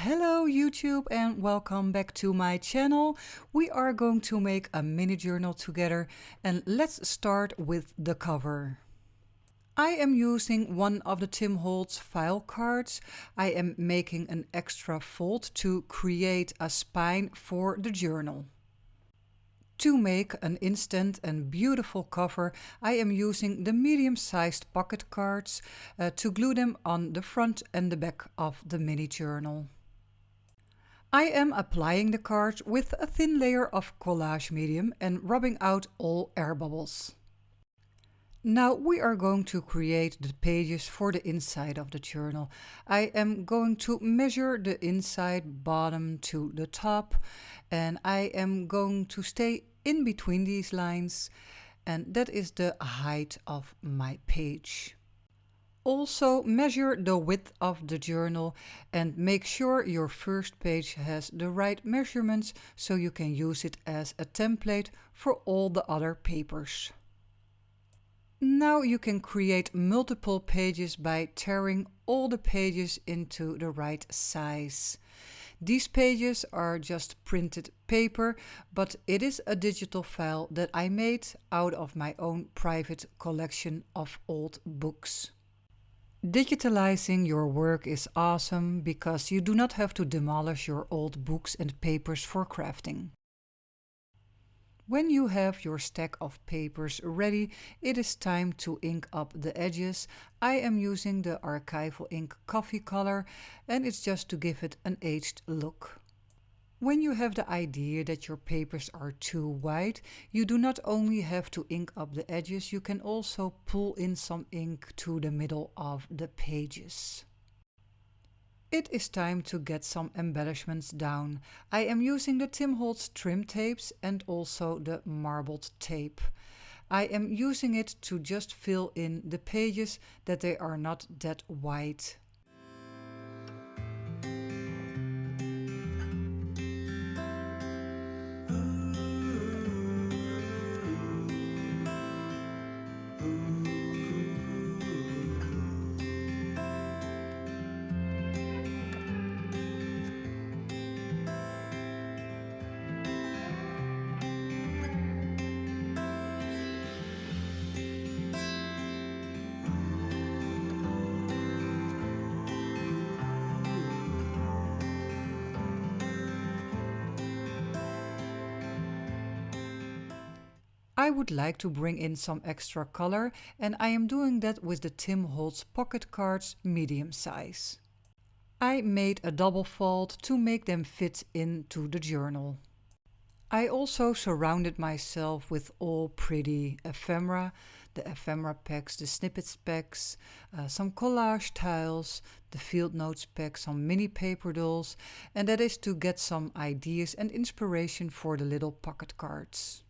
Hello YouTube and welcome back to my channel. We are going to make a mini journal together and let's start with the cover. I am using one of the Tim Holtz file cards. I am making an extra fold to create a spine for the journal. To make an instant and beautiful cover, I am using the medium-sized pocket cards to glue them on the front and the back of the mini journal. I am applying the cards with a thin layer of Collage Medium and rubbing out all air bubbles. Now we are going to create the pages for the inside of the journal. I am going to measure the inside bottom to the top, and I am going to stay in between these lines, and that is the height of my page. Also measure the width of the journal and make sure your first page has the right measurements so you can use it as a template for all the other papers. Now you can create multiple pages by tearing all the pages into the right size. These pages are just printed paper, but it is a digital file that I made out of my own private collection of old books. Digitalizing your work is awesome because you do not have to demolish your old books and papers for crafting. When you have your stack of papers ready, it is time to ink up the edges. I am using the Archival Ink Coffee color and it's just to give it an aged look. When you have the idea that your papers are too wide, you do not only have to ink up the edges, you can also pull in some ink to the middle of the pages. It is time to get some embellishments down. I am using the Tim Holtz trim tapes and also the marbled tape. I am using it to just fill in the pages that they are not that wide. I would like to bring in some extra color, and I am doing that with the Tim Holtz pocket cards medium size. I made a double fold to make them fit into the journal. I also surrounded myself with all pretty ephemera, the ephemera packs, the snippets packs, some collage tiles, the field notes pack, some mini paper dolls, and that is to get some ideas and inspiration for the little pocket cards.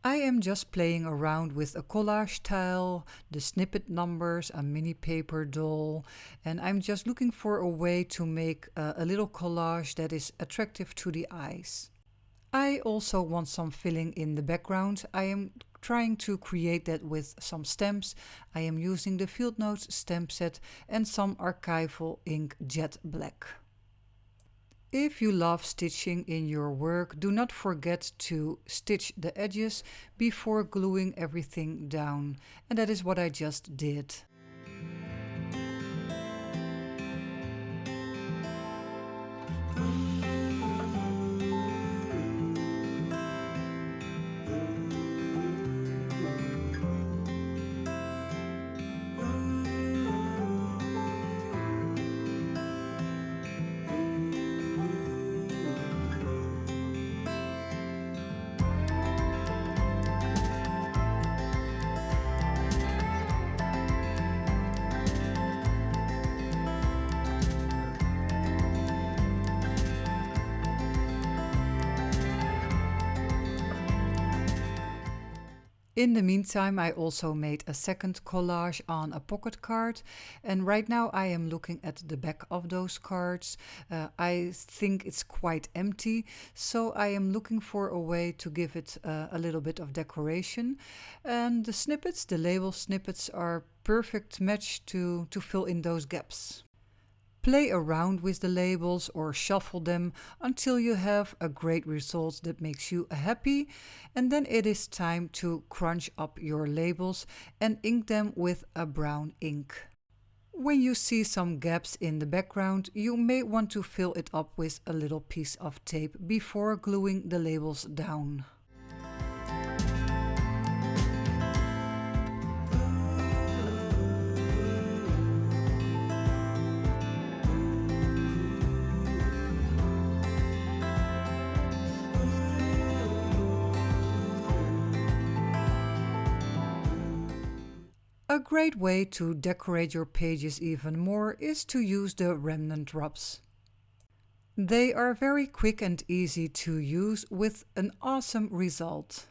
I am just playing around with a collage tile, the snippet numbers, a mini paper doll, and I'm just looking for a way to make a little collage that is attractive to the eyes. I also want some filling in the background. I am trying to create that with some stamps. I am using the Field Notes stamp set and some Archival Ink Jet Black. If you love stitching in your work, do not forget to stitch the edges before gluing everything down. And that is what I just did. In the meantime, I also made a second collage on a pocket card, and right now I am looking at the back of those cards. I think it's quite empty, so I am looking for a way to give it a little bit of decoration. And the snippets, the label snippets, are perfect match to fill in those gaps. Play around with the labels or shuffle them until you have a great result that makes you happy, and then it is time to crunch up your labels and ink them with a brown ink. When you see some gaps in the background, you may want to fill it up with a little piece of tape before gluing the labels down. A great way to decorate your pages even more is to use the Remnant rubs. They are very quick and easy to use with an awesome result.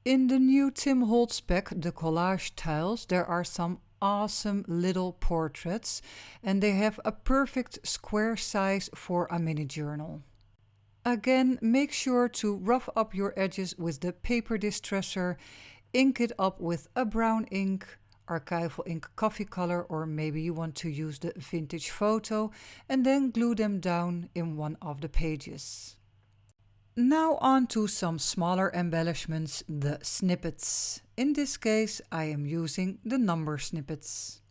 In the new Tim Holtz pack, the Collage Tiles, there are some awesome little portraits, and they have a perfect square size for a mini journal. Again, make sure to rough up your edges with the paper distresser, ink it up with a brown ink, Archival Ink Coffee color, or maybe you want to use the vintage photo, and then glue them down in one of the pages. Now on to some smaller embellishments, the snippets. In this case, I am using the number snippets.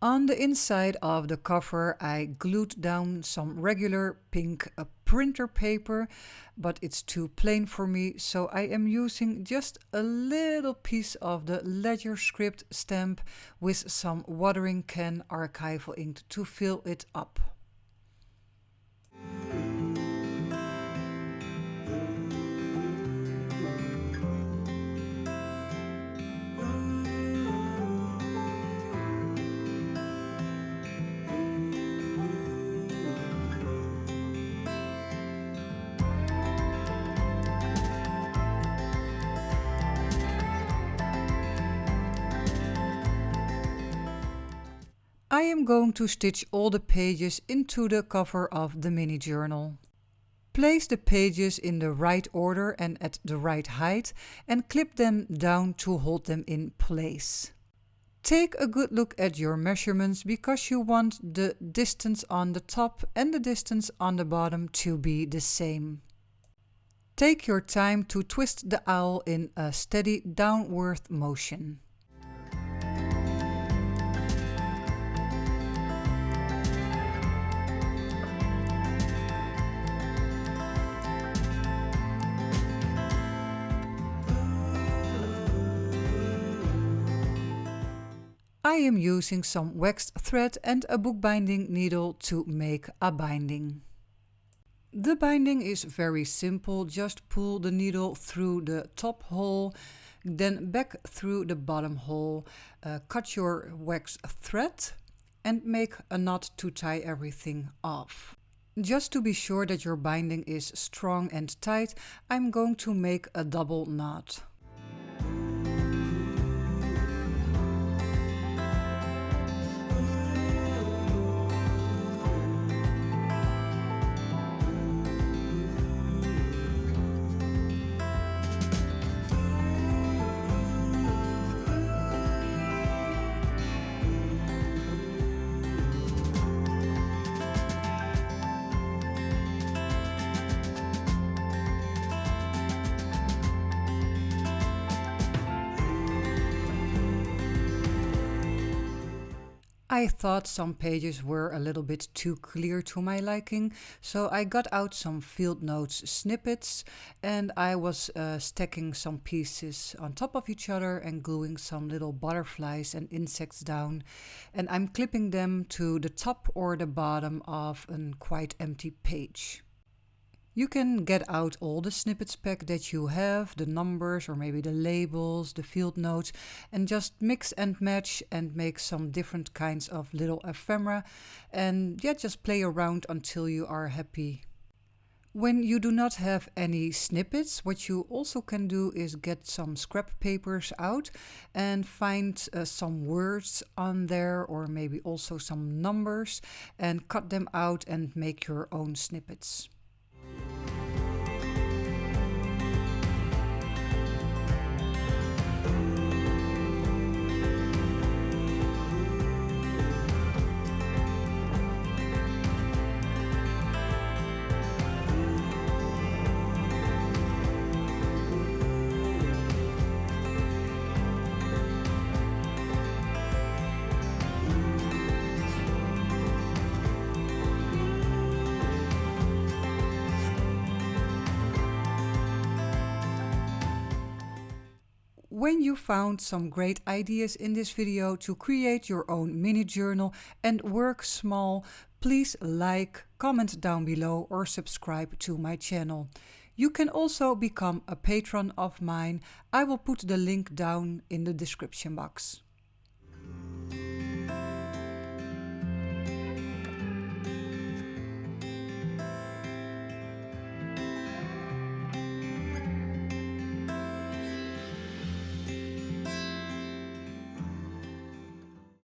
On the inside of the cover, I glued down some regular pink printer paper, but it's too plain for me, so I am using just a little piece of the ledger script stamp with some watering can archival ink to fill it up. I am going to stitch all the pages into the cover of the mini journal. Place the pages in the right order and at the right height and clip them down to hold them in place. Take a good look at your measurements because you want the distance on the top and the distance on the bottom to be the same. Take your time to twist the owl in a steady downward motion. I am using some waxed thread and a bookbinding needle to make a binding. The binding is very simple, just pull the needle through the top hole, then back through the bottom hole, cut your wax thread and make a knot to tie everything off. Just to be sure that your binding is strong and tight, I'm going to make a double knot. I thought some pages were a little bit too clear to my liking, so I got out some field notes snippets and I was stacking some pieces on top of each other and gluing some little butterflies and insects down, and I'm clipping them to the top or the bottom of a quite empty page. You can get out all the snippets pack that you have, the numbers or maybe the labels, the field notes, and just mix and match and make some different kinds of little ephemera, and yeah, just play around until you are happy. When you do not have any snippets, what you also can do is get some scrap papers out and find some words on there or maybe also some numbers and cut them out and make your own snippets. When you found some great ideas in this video to create your own mini journal and work small, please like, comment down below or subscribe to my channel. You can also become a patron of mine. I will put the link down in the description box.